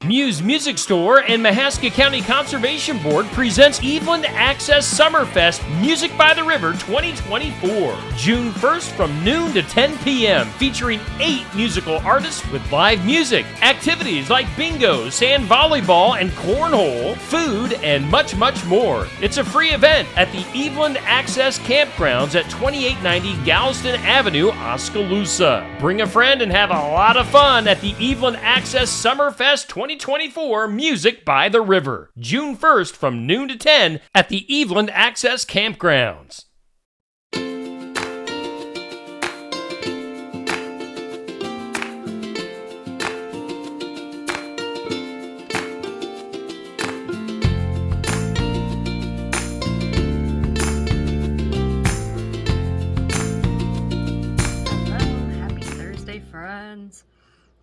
Muse Music Store and Mahaska County Conservation Board presents Eveland Access Summerfest Music by the River 2024. June 1st from noon to 10 p.m. featuring 8 musical artists with live music, activities like bingo, sand volleyball, and cornhole, food, and much, much more. It's a free event at the Eveland Access Campgrounds at 2890 Galveston Avenue, Oskaloosa. Bring a friend and have a lot of fun at the Eveland Access Summerfest 2024 Music by the River, June 1st from noon to 10 at the Eveland Access Campgrounds.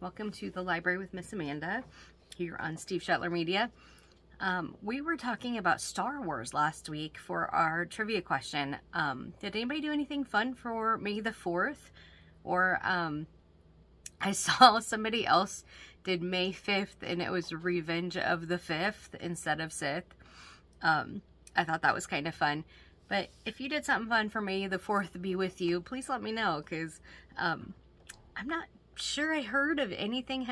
Welcome to the Library with Miss Amanda here on Steve Shetler Media. We were talking about Star Wars last week for our trivia question. Did anybody do anything fun for May the 4th? Or I saw somebody else did May 5th and it was Revenge of the 5th instead of Sith. I thought that was kind of fun. But if you did something fun for May the 4th be with you, please let me know, because I'm not sure I heard of anything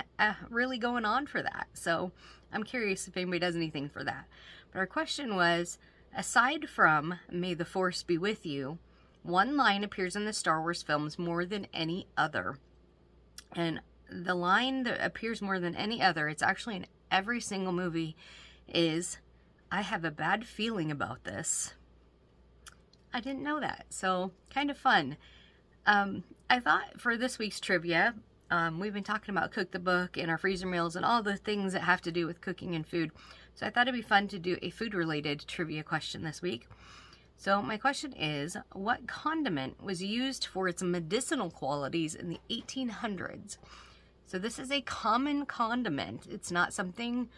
really going on for that. So I'm curious if anybody does anything for that. But our question was, aside from May the Force be with you, one line appears in the Star Wars films more than any other. And the line that appears more than any other, it's actually in every single movie, is, "I have a bad feeling about this." I didn't know that. So kind of fun. I thought for this week's trivia, we've been talking about Cook the Book and our freezer meals and all the things that have to do with cooking and food. So I thought it'd be fun to do a food-related trivia question this week. So my question is, what condiment was used for its medicinal qualities in the 1800s? So this is a common condiment. It's not something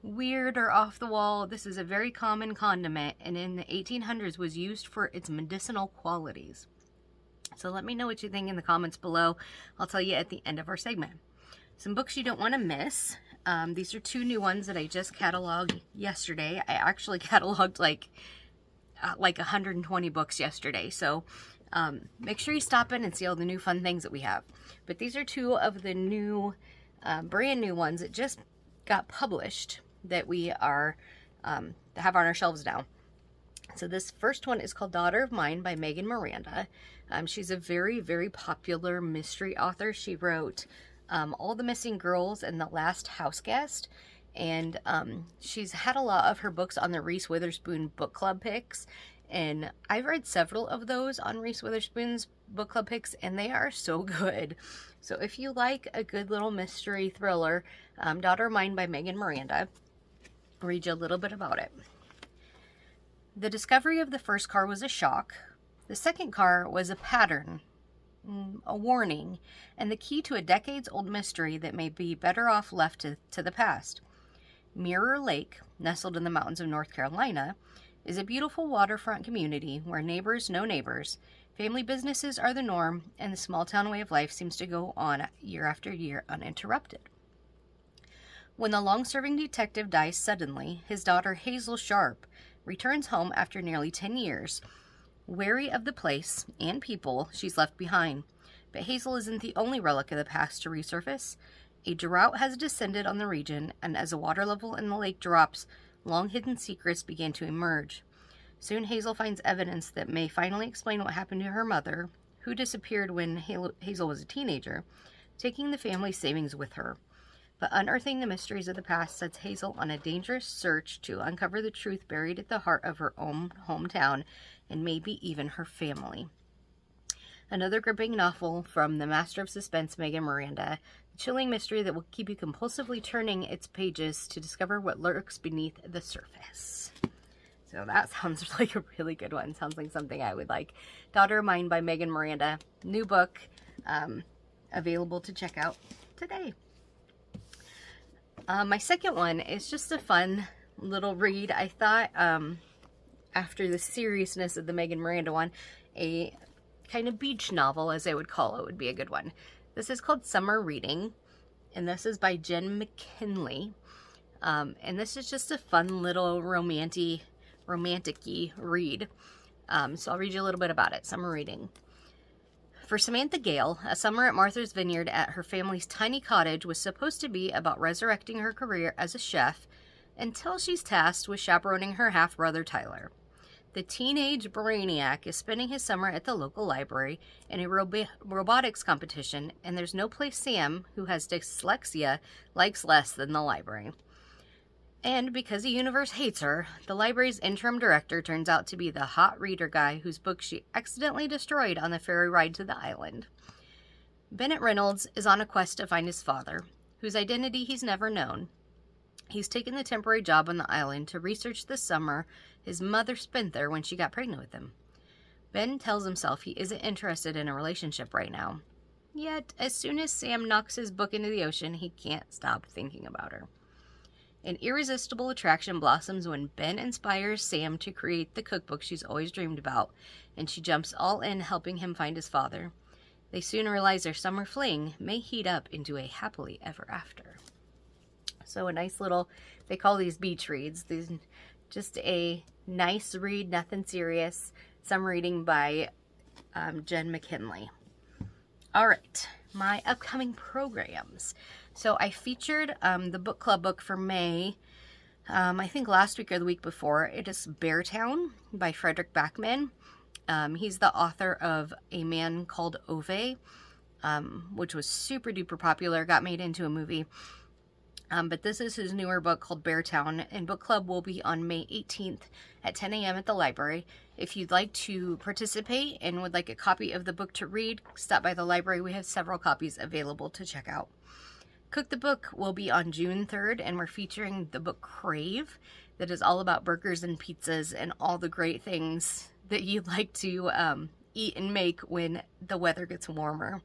weird or off the wall. This is a very common condiment, and in the 1800s was used for its medicinal qualities. So let me know what you think in the comments below. I'll tell you at the end of our segment. Some books you don't want to miss. These are 2 new ones that I just cataloged yesterday. I actually cataloged like 120 books yesterday. So make sure you stop in and see all the new fun things that we have. But these are 2 of the new, brand new ones that just got published that we are have on our shelves now. So this first one is called Daughter of Mine by Megan Miranda. She's a very, very popular mystery author. She wrote All the Missing Girls and The Last House Guest. And she's had a lot of her books on the Reese Witherspoon Book Club picks. And I've read several of those on Reese Witherspoon's Book Club picks, and they are so good. So if you like a good little mystery thriller, Daughter of Mine by Megan Miranda, I'll read you a little bit about it. The discovery of the first car was a shock. The second car was a pattern, a warning, and the key to a decades-old mystery that may be better off left to the past. Mirror Lake, nestled in the mountains of North Carolina, is a beautiful waterfront community where neighbors know neighbors, family businesses are the norm, and the small-town way of life seems to go on year after year uninterrupted. When the long-serving detective dies suddenly, his daughter Hazel Sharp returns home after nearly 10 years, wary of the place and people she's left behind. But Hazel isn't the only relic of the past to resurface. A drought has descended on the region, and as the water level in the lake drops, long-hidden secrets begin to emerge. Soon Hazel finds evidence that may finally explain what happened to her mother, who disappeared when Hazel was a teenager, taking the family's savings with her. But unearthing the mysteries of the past sets Hazel on a dangerous search to uncover the truth buried at the heart of her own hometown and maybe even her family. Another gripping novel from the master of suspense, Megan Miranda, a chilling mystery that will keep you compulsively turning its pages to discover what lurks beneath the surface. So that sounds like a really good one. Sounds like something I would like. Daughter of Mine by Megan Miranda. New book, available to check out today. My second one is just a fun little read. I thought after the seriousness of the Megan Miranda one, a kind of beach novel, as I would call it, would be a good one. This is called Summer Reading, and this is by Jen McKinley. And this is just a fun little romantic-y read. So I'll read you a little bit about it. Summer reading. For Samantha Gale, a summer at Martha's Vineyard at her family's tiny cottage was supposed to be about resurrecting her career as a chef until she's tasked with chaperoning her half-brother Tyler. The teenage brainiac is spending his summer at the local library in a robotics competition, and there's no place Sam, who has dyslexia, likes less than the library. And because the universe hates her, the library's interim director turns out to be the hot reader guy whose book she accidentally destroyed on the ferry ride to the island. Bennett Reynolds is on a quest to find his father, whose identity he's never known. He's taken the temporary job on the island to research the summer his mother spent there when she got pregnant with him. Ben tells himself he isn't interested in a relationship right now. Yet, as soon as Sam knocks his book into the ocean, he can't stop thinking about her. An irresistible attraction blossoms when Ben inspires Sam to create the cookbook she's always dreamed about, and she jumps all in helping him find his father. They soon realize their summer fling may heat up into a happily ever after. So a nice little, they call these beach reads. These just a nice read, nothing serious. Some reading by Jen McKinley. All right, my upcoming programs. So I featured the book club book for May, I think last week or the week before. It is Beartown by Frederick Backman. He's the author of A Man Called Ove, which was super duper popular, got made into a movie. But this is his newer book called Beartown, and book club will be on May 18th at 10 a.m. at the library. If you'd like to participate and would like a copy of the book to read, stop by the library. We have several copies available to check out. Cook the Book will be on June 3rd, and we're featuring the book Crave, that is all about burgers and pizzas and all the great things that you like to eat and make when the weather gets warmer.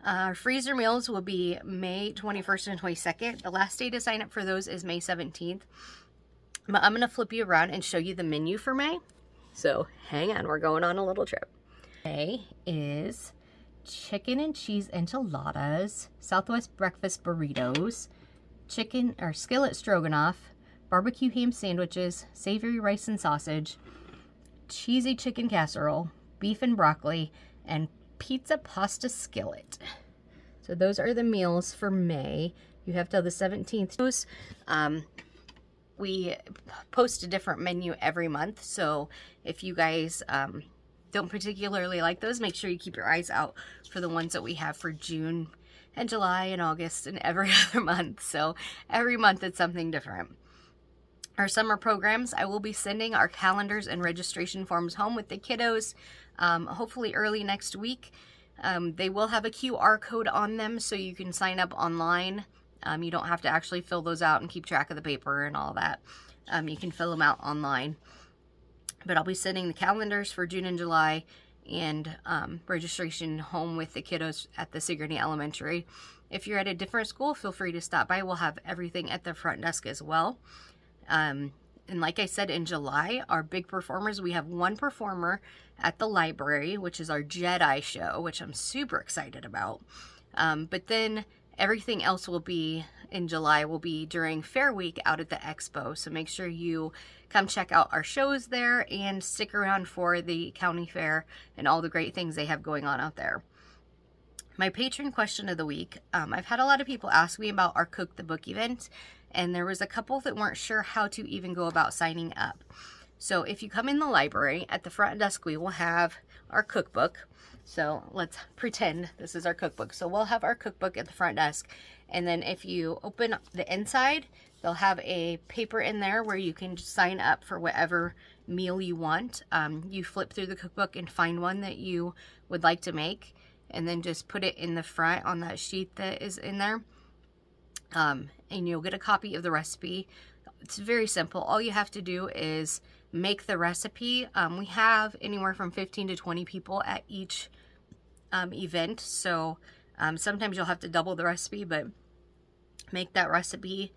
Our freezer meals will be May 21st and 22nd. The last day to sign up for those is May 17th. But I'm going to flip you around and show you the menu for May. So hang on, we're going on a little trip. May is chicken and cheese enchiladas, Southwest breakfast burritos, chicken or skillet stroganoff, barbecue ham sandwiches, savory rice and sausage, cheesy chicken casserole, beef and broccoli, and pizza pasta skillet. So those are the meals for May. You have till the 17th. We post a different menu every month, so if you guys don't particularly like those, make sure you keep your eyes out for the ones that we have for June and July and August and every other month. So every month it's something different. Our summer programs, I will be sending our calendars and registration forms home with the kiddos, hopefully early next week. They will have a QR code on them so you can sign up online. You don't have to actually fill those out and keep track of the paper and all that. You can fill them out online. But I'll be sending the calendars for June and July and registration home with the kiddos at the Sigourney Elementary. If you're at a different school, feel free to stop by. We'll have everything at the front desk as well. And like I said, in July, our big performers, we have one performer at the library, which is our Jedi show, which I'm super excited about. But then everything else will be in July, will be during Fair Week out at the expo. So make sure you come check out our shows there and stick around for the county fair and all the great things they have going on out there. My patron question of the week, I've had a lot of people ask me about our Cook the Book event, and there was a couple that weren't sure how to even go about signing up. So if you come in the library, at the front desk we will have our cookbook. So let's pretend this is our cookbook. So we'll have our cookbook at the front desk, and then if you open the inside, they'll have a paper in there where you can sign up for whatever meal you want. You flip through the cookbook and find one that you would like to make, and then just put it in the front on that sheet that is in there. And you'll get a copy of the recipe. It's very simple. All you have to do is make the recipe. We have anywhere from 15 to 20 people at each event, so sometimes you'll have to double the recipe, but make that recipe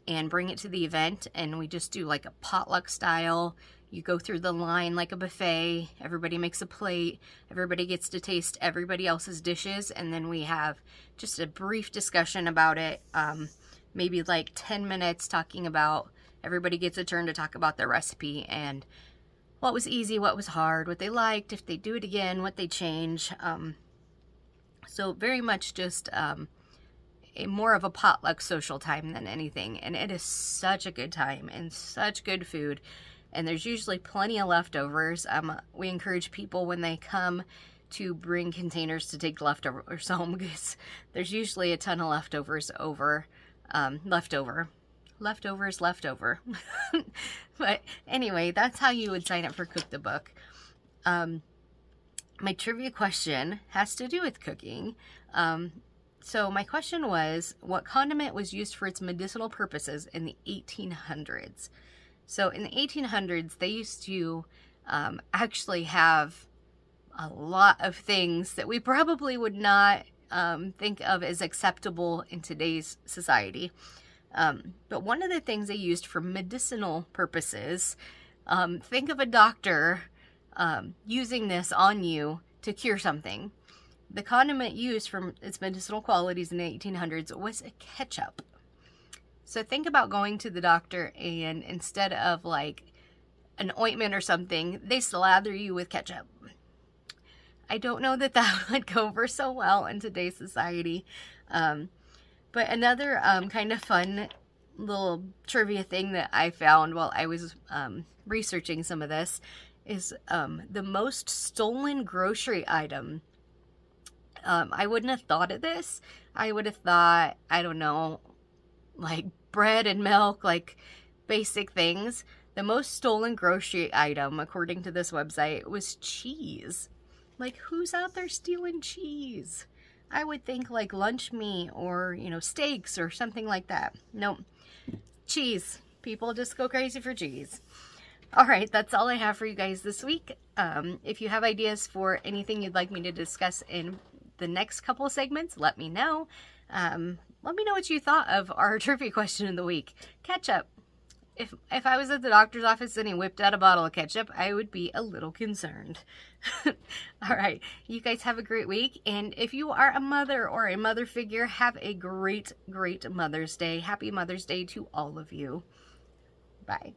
and bring it to the event, and we just do like a potluck style. You go through the line like a buffet, everybody makes a plate, everybody gets to taste everybody else's dishes, and then we have just a brief discussion about it. maybe like 10 minutes talking about, everybody gets a turn to talk about their recipe and what was easy, what was hard, what they liked, if they do it again, what they change. So very much just more of a potluck social time than anything. And it is such a good time and such good food. And there's usually plenty of leftovers. We encourage people when they come to bring containers to take leftovers home, because there's usually a ton of leftovers leftover. But anyway, that's how you would sign up for Cook the Book. My trivia question has to do with cooking. So my question was, what condiment was used for its medicinal purposes in the 1800s? So in the 1800s, they used to actually have a lot of things that we probably would not think of as acceptable in today's society. But one of the things they used for medicinal purposes, think of a doctor using this on you to cure something. The condiment used for its medicinal qualities in the 1800s was a ketchup. So think about going to the doctor and instead of like an ointment or something, they slather you with ketchup. I don't know that that would go over so well in today's society. But another kind of fun little trivia thing that I found while I was researching some of this is the most stolen grocery item. I wouldn't have thought of this. I would have thought, I don't know, like bread and milk, like basic things. The most stolen grocery item, according to this website, was cheese. Like, who's out there stealing cheese? I would think like lunch meat or, steaks or something like that. Nope. Cheese. People just go crazy for cheese. All right, that's all I have for you guys this week. If you have ideas for anything you'd like me to discuss in the next couple of segments, let me know. Let me know what you thought of our trivia question of the week. Ketchup. If I was at the doctor's office and he whipped out a bottle of ketchup, I would be a little concerned. All right, you guys have a great week. And if you are a mother or a mother figure, have a great, great Mother's Day. Happy Mother's Day to all of you. Bye.